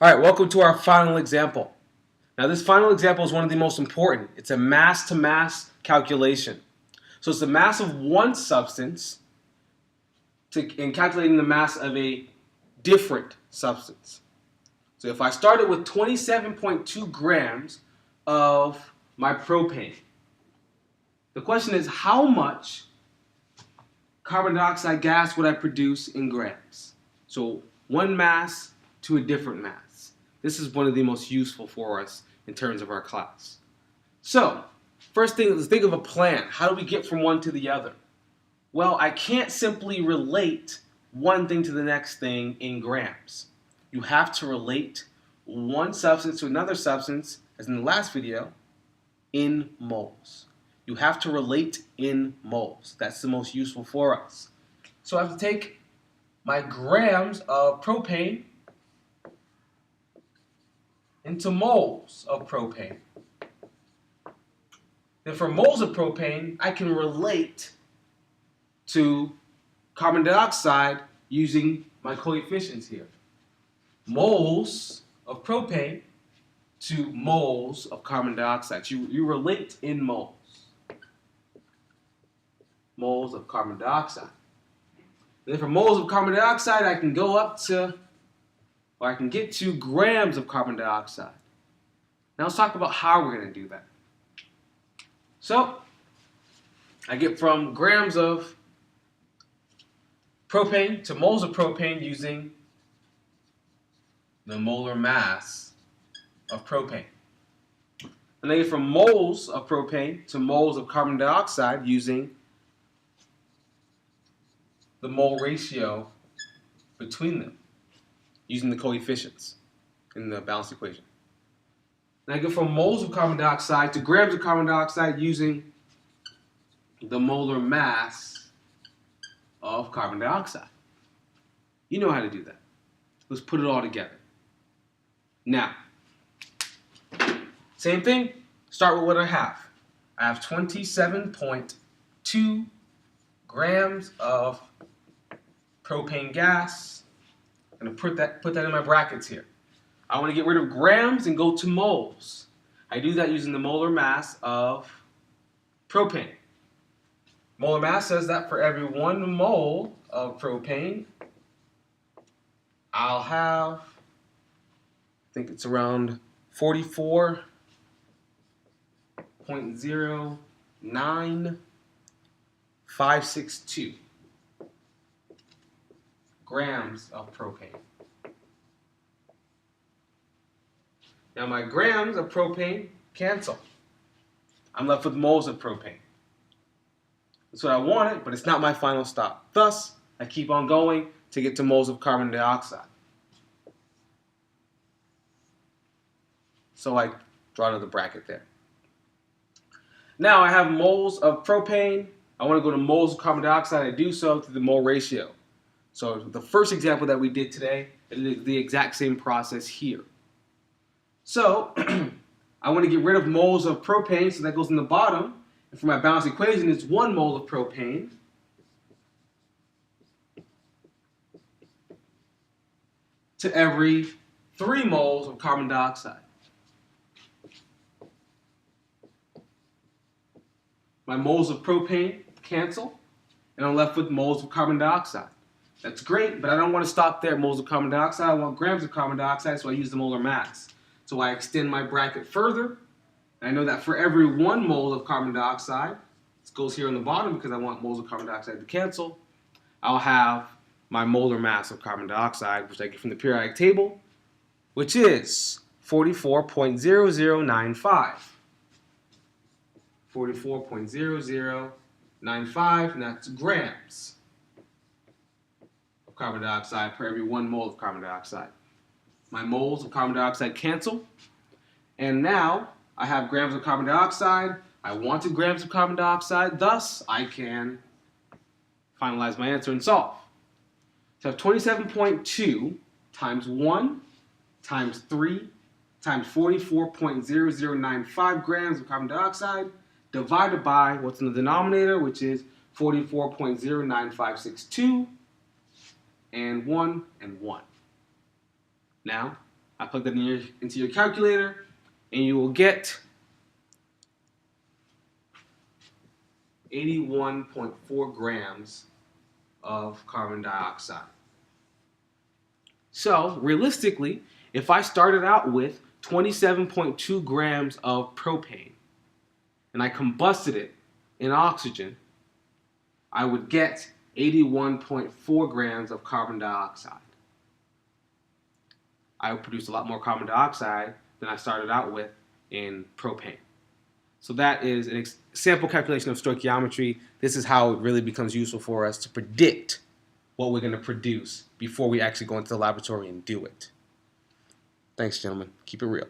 All right, welcome to our final example. Now, this final example is one of the most important. It's a mass-to-mass calculation. So it's the mass of one substance in calculating the mass of a different substance. So if I started with 27.2 grams of my propane, the question is how much carbon dioxide gas would I produce in grams? So one mass to a different mass. This is one of the most useful for us in terms of our class. So, first thing, let's think of a plan. How do we get from one to the other? Well, I can't simply relate one thing to the next thing in grams. You have to relate one substance to another substance, as in the last video, in moles. You have to relate in moles. That's the most useful for us. So I have to take my grams of propane into moles of propane. Then for moles of propane, I can relate to carbon dioxide using my coefficients here. Moles of propane to moles of carbon dioxide. You relate in moles. Moles of carbon dioxide. And then for moles of carbon dioxide, I can go up to, or I can get to grams of carbon dioxide. Now let's talk about how we're going to do that. So, I get from grams of propane to moles of propane using the molar mass of propane. And I get from moles of propane to moles of carbon dioxide using the mole ratio between them, using the coefficients in the balanced equation. And I go from moles of carbon dioxide to grams of carbon dioxide using the molar mass of carbon dioxide. You know how to do that. Let's put it all together. Now, same thing, start with what I have. I have 27.2 grams of propane gas. I'm going to put that in my brackets here. I want to get rid of grams and go to moles. I do that using the molar mass of propane. Molar mass says that for every 1 mole of propane, I'll have, I think it's around 44.09562 grams of propane. Now my grams of propane cancel. I'm left with moles of propane. That's what I wanted, but it's not my final stop. Thus, I keep on going to get to moles of carbon dioxide. So I draw another bracket there. Now I have moles of propane. I want to go to moles of carbon dioxide. I do so through the mole ratio. So the first example that we did today is the exact same process here. So I want to get rid of moles of propane, so that goes in the bottom. And for my balanced equation, it's 1 mole of propane to every 3 moles of carbon dioxide. My moles of propane cancel, and I'm left with moles of carbon dioxide. That's great, but I don't want to stop there at moles of carbon dioxide. I want grams of carbon dioxide, so I use the molar mass. So I extend my bracket further. I know that for every 1 mole of carbon dioxide, this goes here on the bottom because I want moles of carbon dioxide to cancel, I'll have my molar mass of carbon dioxide, which I get from the periodic table, which is 44.0095. 44.0095, and that's grams of carbon dioxide per every 1 mole of carbon dioxide. My moles of carbon dioxide cancel, and now I have grams of carbon dioxide. I wanted grams of carbon dioxide, thus I can finalize my answer and solve. So I have 27.2 times 1 times 3 times 44.0095 grams of carbon dioxide divided by what's in the denominator, which is 44.09562, and 1 and 1. Now, I plug that into your calculator, and you will get 81.4 grams of carbon dioxide. So, realistically, if I started out with 27.2 grams of propane and I combusted it in oxygen, I would get 81.4 grams of carbon dioxide. I would produce a lot more carbon dioxide than I started out with in propane. So that is an sample calculation of stoichiometry. This is how it really becomes useful for us to predict what we're going to produce before we actually go into the laboratory and do it. Thanks, gentlemen. Keep it real.